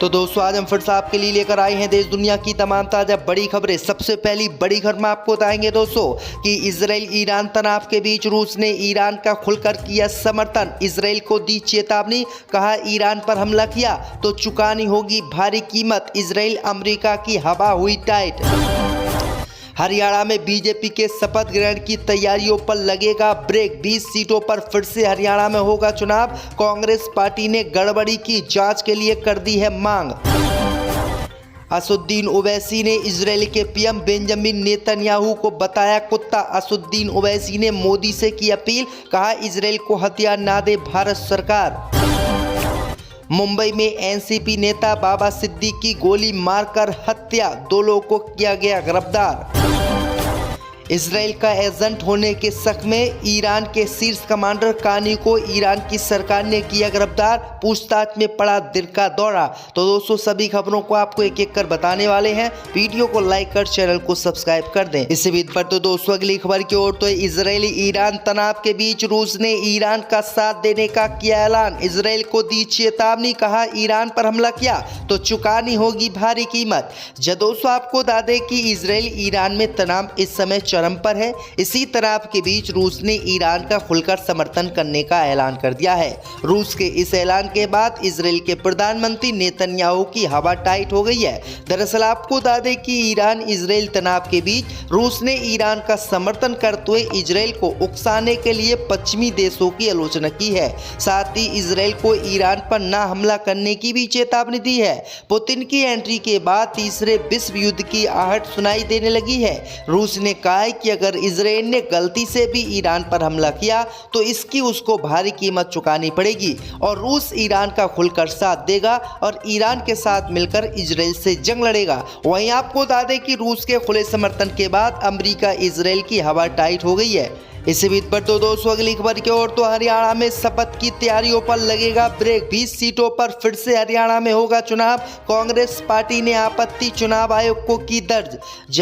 तो दोस्तों आज हम फिर से आपके लिए लेकर आए हैं देश दुनिया की तमाम ताज़ा बड़ी खबरें। सबसे पहली बड़ी खबर में आपको बताएंगे दोस्तों कि इजराइल ईरान तनाव के बीच रूस ने ईरान का खुलकर किया समर्थन। इजराइल को दी चेतावनी, कहा ईरान पर हमला किया तो चुकानी होगी भारी कीमत। इजराइल अमेरिका की हवा हुई टाइट। हरियाणा में बीजेपी के शपथ ग्रहण की तैयारियों पर लगेगा ब्रेक। 20 सीटों पर फिर से हरियाणा में होगा चुनाव। कांग्रेस पार्टी ने गड़बड़ी की जांच के लिए कर दी है मांग। असदुद्दीन ओवैसी ने इजराइल के पीएम बेंजामिन नेतन्याहू को बताया कुत्ता। असदुद्दीन ओवैसी ने मोदी से की अपील, कहा इजराइल को हथियार ना दे भारत सरकार। मुंबई में एनसीपी नेता बाबा सिद्दीक की गोली मारकर हत्या, 2 लोगों को किया गया गिरफ्तार। इजराइल का एजेंट होने के शक में ईरान के शीर्ष कमांडर कानी को ईरान की सरकार ने किया गिरफ्तार। पूछताछ में पड़ा दिल का दौरा। तो दोस्तों सभी खबरों को आपको एक एक कर बताने वाले हैं। वीडियो को लाइक कर चैनल को सब्सक्राइब कर दें। इसी बीच पर तो दोस्तों अगली खबर की ओर तो इजरायली ईरान तनाव के बीच रूस ने ईरान का साथ देने का किया ऐलान। इजराइल को दी चेतावनी, कहा ईरान पर हमला किया तो चुकानी होगी भारी कीमत। दोस्तों आपको बता दें कि इजराइल ईरान में तनाव इस समय चरम पर है। इसी तनाव के बीच रूस ने ईरान का खुलकर समर्थन करने का ऐलान कर दिया है। रूस के इस ऐलान के बाद इजराइल के प्रधानमंत्री नेतन्याहू की हवा टाइट हो गई है। दरअसल आपको बता दें कि ईरान इजराइल तनाव के बीच रूस ने ईरान का समर्थन करते हुए इजराइल को उकसाने के लिए पश्चिमी देशों की आलोचना की है। साथ ही इजराइल को ईरान पर ना हमला करने की भी चेतावनी दी है। पुतिन की एंट्री के बाद तीसरे विश्व युद्ध की आहट सुनाई देने लगी है। रूस ने कहा है कि अगर इजराइल ने गलती से भी ईरान पर हमला किया तो इसकी उसको भारी कीमत चुकानी पड़ेगी और रूस ईरान का खुलकर साथ देगा और ईरान के साथ मिलकर इजराइल से जंग लड़ेगा। वहीं आपको बता दें कि रूस के खुले समर्थन के बाद अमेरिका इजराइल की हवा टाइट हो गई है। इसी बीच पर तो दोस्तों अगली खबर की ओर तो हरियाणा में शपथ की तैयारियों पर लगेगा ब्रेक। 20 सीटों पर फिर से हरियाणा में होगा चुनाव। कांग्रेस पार्टी ने आपत्ति चुनाव आयोग को की दर्ज।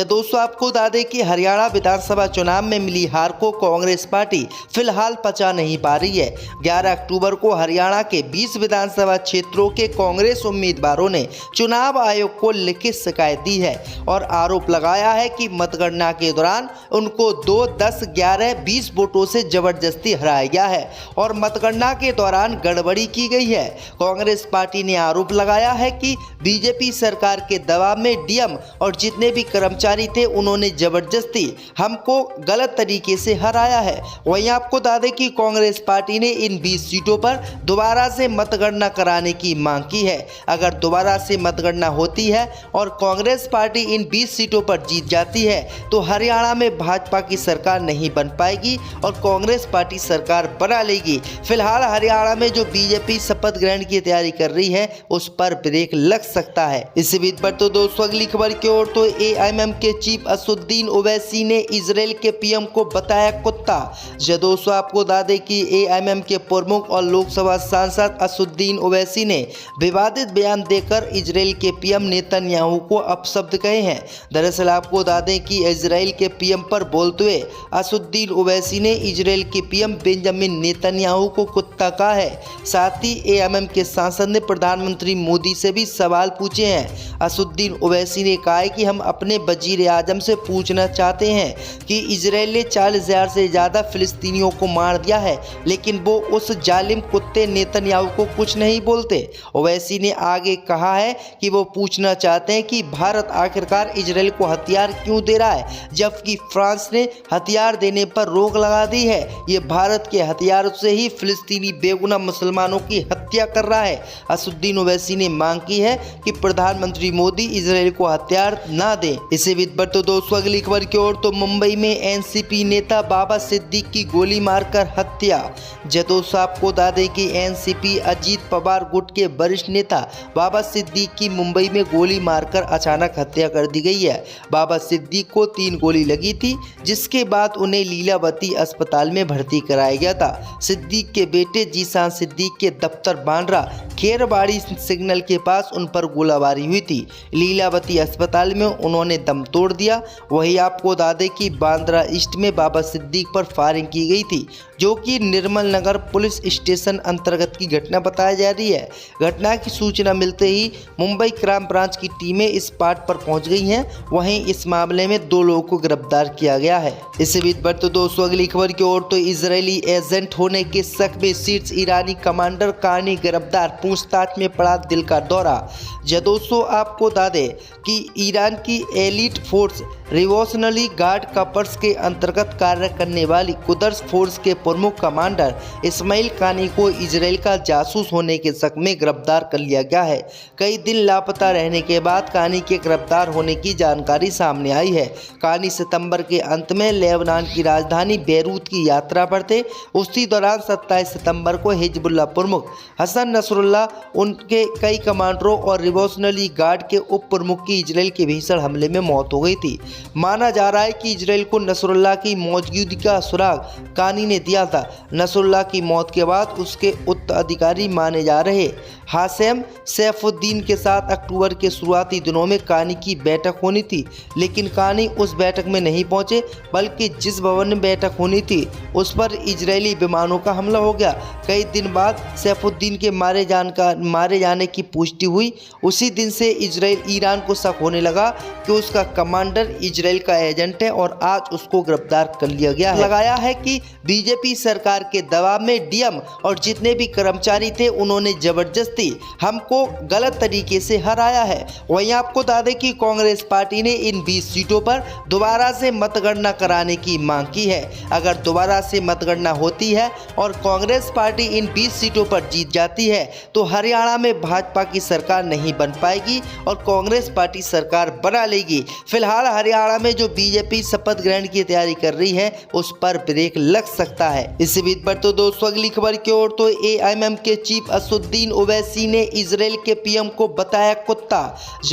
दोस्तों आपको बता दें कि हरियाणा विधानसभा चुनाव में मिली हार को कांग्रेस पार्टी फिलहाल पचा नहीं पा रही है। 11 अक्टूबर को हरियाणा के 20 विधानसभा क्षेत्रों के कांग्रेस उम्मीदवारों ने चुनाव आयोग को लिखित शिकायत दी है और आरोप लगाया है कि मतगणना के दौरान उनको 2, 10, 11, 20 वोटों से जबरदस्ती हराया गया है और मतगणना के दौरान गड़बड़ी की गई है। कांग्रेस पार्टी ने आरोप लगाया है कि बीजेपी सरकार के दबाव में डीएम और जितने भी कर्मचारी थे उन्होंने जबरदस्ती हमको गलत तरीके से हराया है। वहीं आपको बता दें कि कांग्रेस पार्टी ने इन 20 सीटों पर दोबारा से मतगणना कराने की मांग की है। अगर दोबारा से मतगणना होती है और कांग्रेस पार्टी इन 20 सीटों पर जीत जाती है तो हरियाणा में भाजपा की सरकार नहीं बन पाएगी और कांग्रेस पार्टी सरकार बना लेगी। फिलहाल हरियाणा में जो बीजेपी शपथ ग्रहण की तैयारी कर रही है उस पर ब्रेक लग सकता है। इसी बीच पर तो दोस्तों अगली खबर की ओर तो एआईएम के चीफ असदुद्दीन ओवैसी ने इजराइल के पीएम को बताया कुत्ता। दोस्तों आपको बता दें कि एआईएम के प्रमुख और लोकसभा सांसद असदुद्दीन ओवैसी ने विवादित बयान देकर इजराइल के पीएम नेतन्याहू को अपशब्द कहे हैं। दरअसल आपको बता दें कि इजराइल के पीएम पर बोलते हुए असदुद्दीन ओवैसी ने इजराइल के पीएम बेंजामिन नेतन्याहू को कुत्ता कहा है। साथ ही एआईएम के सांसद ने प्रधानमंत्री मोदी से भी सवाल पूछे हैं। असदुद्दीन ओवैसी ने कहा है कि हम अपने वजीर आजम से पूछना चाहते हैं कि इजराइल ने 40,000 से ज़्यादा फिलिस्तीनियों को मार दिया है लेकिन वो उस जालिम कुत्ते नेतन्याहू को कुछ नहीं बोलते। ओवैसी ने आगे कहा है कि वो पूछना चाहते हैं कि भारत आखिरकार इजराइल को हथियार क्यों दे रहा है जबकि फ्रांस ने हथियार देने पर रोक लगा दी है। ये भारत के हथियारों से ही फिलिस्तीनी बेगुनाह मुसलमानों की हत्या कर रहा है। असदुद्दीन ओवैसी ने मांग की है कि प्रधानमंत्री मोदी इजराइल को हथियार ना दें। इसी बीच पर तो दोस्तों अगली खबर की ओर तो मुंबई में एनसीपी नेता बाबा सिद्दीक की गोली मारकर हत्या। दोस्तों आपको बता दें कि एनसीपी अजीत पवार गुट के वरिष्ठ नेता बाबा सिद्दीक की मुंबई में गोली मारकर अचानक हत्या कर दी गई है। बाबा सिद्दीक को 3 गोली लगी थी जिसके बाद उन्हें लीलावती अस्पताल में भर्ती कराया गया था। सिद्दीक के बेटे जीशान सिद्दीक के दफ्तर बांद्रा खेरबाड़ी सिग्नल के पास उन पर गोलाबारी हुई थी। लीलावती अस्पताल में उन्होंने दम तोड़ दिया। वही आपको बता दें कि बांद्रा ईस्ट में बाबा सिद्दीक पर फायरिंग की गई थी। जो कि निर्मल नगर पुलिस स्टेशन अंतर्गत की घटना बताई जा रही है। घटना की सूचना मिलते ही मुंबई क्राइम ब्रांच की टीमें इस स्पॉट पर पहुंच गई हैं। वहीं इस मामले में 2 लोगों को गिरफ्तार किया गया है। इससे बीच बढ़ते दोस्तों अगली खबर की ओर, तो इजरायली एजेंट होने के शक में शीर्ष ईरानी कमांडर कानी गिरफ्तार, पूछताछ में पड़ा दिल का दौरा। दोस्तों आपको बता दें कि ईरान की elite force revolutionary guard corps के अंतर्गत कार्य करने वाली कुद्स फोर्स के प्रमुख कमांडर इस्माइल कानी को इजराइल का जासूस होने के शक में गिरफ्तार कर लिया गया है। कई दिन लापता रहने के बाद कानी के गिरफ्तार होने की जानकारी सामने आई है। कानी सितंबर के अंत में लेबनान की राजधानी बेरूत की यात्रा पर थे। उसी दौरान 27 सितंबर को हिजबुल्लाह प्रमुख हसन नसरुल्लाह, उनके कई कमांडरों और रिवॉल्यूशनरी गार्ड के उप प्रमुख की इजराइल के भीषण हमले में मौत हो गई थी। माना जा रहा है कि इजराइल को नसरुल्लाह की मौजूदगी का सुराग कानी ने दिया था। नसरुल्लाह की मौत के बाद उसके उत्तराधिकारी माने जा रहे हासेम सैफुद्दीन के साथ अक्टूबर के शुरुआती दिनों में कानी की बैठक होनी थी, लेकिन कानी उस बैठक में नहीं पहुंचे, बल्कि जिस भवन में बैठक होनी थी उस पर इजरायली विमानों का हमला हो गया। कई दिन बाद सैफुद्दीन के मारे जाने की पुष्टि हुई। उसी दिन से इजराइल ईरान को शक होने लगा कि उसका कमांडर इजराइल का एजेंट है और आज उसको गिरफ्तार कर लिया गया है। लगाया है कि बीजेपी सरकार के दबाव में डीएम और जितने भी कर्मचारी थे उन्होंने जबरदस्ती हमको गलत तरीके से हराया है। वहीं आपको बता दें कि कांग्रेस पार्टी ने इन 20 सीटों पर दोबारा से मतगणना कराने की मांग की है। अगर दोबारा से मतगणना होती है और कांग्रेस पार्टी इन 20 सीटों पर जीत जाती है तो हरियाणा में भाजपा की सरकार नहीं बन पाएगी और कांग्रेस पार्टी सरकार बना लेगी। फिलहाल हरियाणा में जो बीजेपी शपथ ग्रहण की तैयारी कर रही है उस पर ब्रेक लग सकता है। इसी बीच पर तो दोस्तों अगली खबर की ओर, तो एआईएम के चीफ असदुद्दीन ओवैसी ने इजराइल के पीएम को बताया कुत्ता।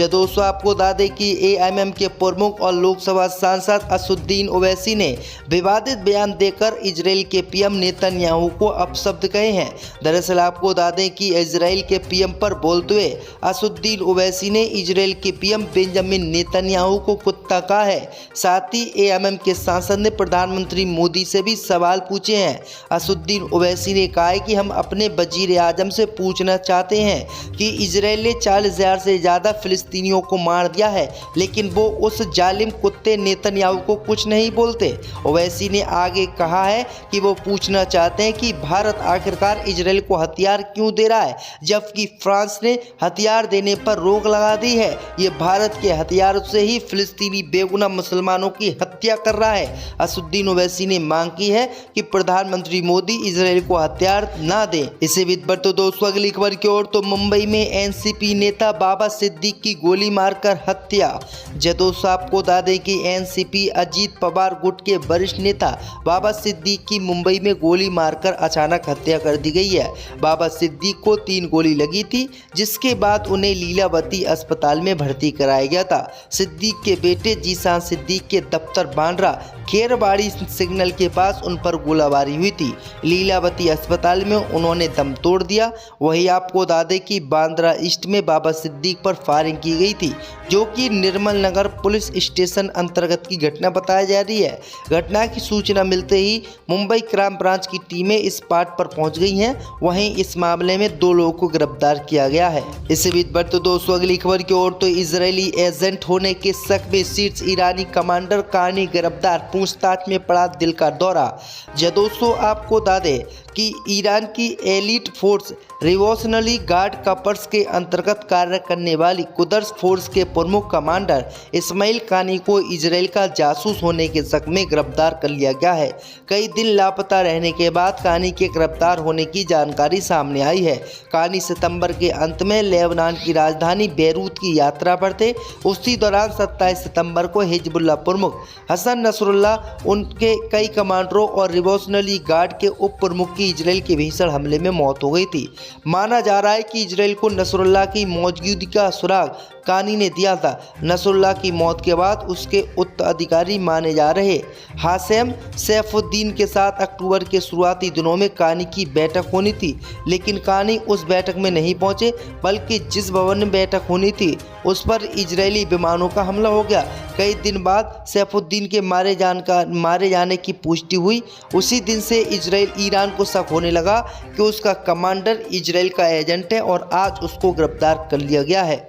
दोस्तों आपको बता दें कि एआईएम के प्रमुख और लोकसभा सांसद असदुद्दीन ओवैसी ने विवादित बयान देकर इजराइल के पीएम नेतन्याहू को अपशब्द कहे हैं। दरअसल आपको बता दें कि इजराइल के पीएम पर बोलते हुए असदुद्दीन ओवैसी ने इजराइल के पीएम बेंजामिन नेतन्याहू को कुत्ता कहा है। साथ ही एआईएम के सांसद ने प्रधानमंत्री मोदी से भी सवाल पूछे हैं। असदुद्दीन ओवैसी ने कहा है कि हम अपने वजीर आजम से पूछना चाहते हैं कि इजराइल ने 40,000 से ज़्यादा फिलिस्तीनियों को मार दिया है, लेकिन वो उस जालिम कुत्ते नेतन्याहू को कुछ नहीं बोलते। ओवैसी ने आगे कहा है कि वो पूछना चाहते हैं कि भारत आखिरकार इजराइल को हथियार क्यों दे रहा है, जबकि फ्रांस ने हथियार देने पर रोक लगा दी है। ये भारत के हथियारों से ही फिलिस्तीनी बेगुनाह मुसलमानों की हत्या कर रहा है। असदुद्दीन ओवैसी ने मांग की है कि प्रधानमंत्री मोदी इजराइल को हथियार ना दें। इसे बीच पर तो दोस्तों अगली खबर की ओर, तो मुंबई में एनसीपी नेता बाबा सिद्दीकी की गोली मारकर हत्या। दोस्तों आपको बता दें कि एनसीपी अजीत पवार गुट के वरिष्ठ नेता बाबा सिद्दीकी की मुंबई में गोली मारकर अचानक हत्या कर दी गई है। बाबा सिद्दीकी को 3 गोली लगी थी, जिसके बाद उन्हें लीलावती अस्पताल में भर्ती कराया गया था। सिद्दीकी के बेटे जीशान सिद्दीकी के दफ्तर बांद्रा खेरबाड़ी सिग्नल के पास उन पर गोलाबारी हुई थी। लीलावती अस्पताल में उन्होंने दम तोड़ दिया। वही आपको बता दें कि बांद्रा ईस्ट में बाबा सिद्दीकी पर फायरिंग की गई थी, जो कि निर्मल नगर पुलिस स्टेशन अंतर्गत की घटना बताई जा रही है। घटना की सूचना मिलते ही मुंबई क्राइम ब्रांच की टीमें इस स्पॉट पर पहुंच गई हैं। वहीं इस मामले में 2 लोगों को गिरफ्तार किया गया है। इसी बीच पर तो दोस्तों अगली खबर की ओर, तो इजरायली एजेंट होने के शक में शीर्ष ईरानी कमांडर कानी गिरफ्तार, पूछताछ में पड़ा दिल का दौरा। दोस्तों आपको बता दें कि ईरान की elite force revolutionary guard corps के अंतर्गत कार्य करने वाली कुद्स फोर्स के प्रमुख कमांडर इस्माइल कानी को इजराइल का जासूस होने के शक में गिरफ्तार कर लिया गया है। कई दिन लापता रहने के बाद कानी के गिरफ्तार होने की जानकारी सामने आई है। कानी सितंबर के अंत में लेबनान की राजधानी बेरूत की यात्रा पर थे। उसी दौरान 27 सितंबर को हिजबुल्लाह प्रमुख हसन नसरुल्लाह, उनके कई कमांडरों और रिवॉल्यूशनरी गार्ड के उप प्रमुख की इजराइल के भीषण हमले में मौत हो गई थी। माना जा रहा है कि इजराइल को नसरुल्लाह की मौजूदगी का सुराग कानी ने दिया था। नसरुल्लाह की मौत के बाद उसके उत्तराधिकारी माने जा रहे हाशेम सैफुद्दीन के साथ अक्टूबर के शुरुआती दिनों में कानी की बैठक होनी थी, लेकिन कानी उस बैठक में नहीं पहुंचे, बल्कि जिस भवन में बैठक होनी थी उस पर इजरायली विमानों का हमला हो गया। कई दिन बाद सैफुद्दीन के मारे जाने की पुष्टि हुई। उसी दिन से ईरान को शक होने लगा कि उसका कमांडर इजराइल का एजेंट है और आज उसको गिरफ्तार कर लिया गया है।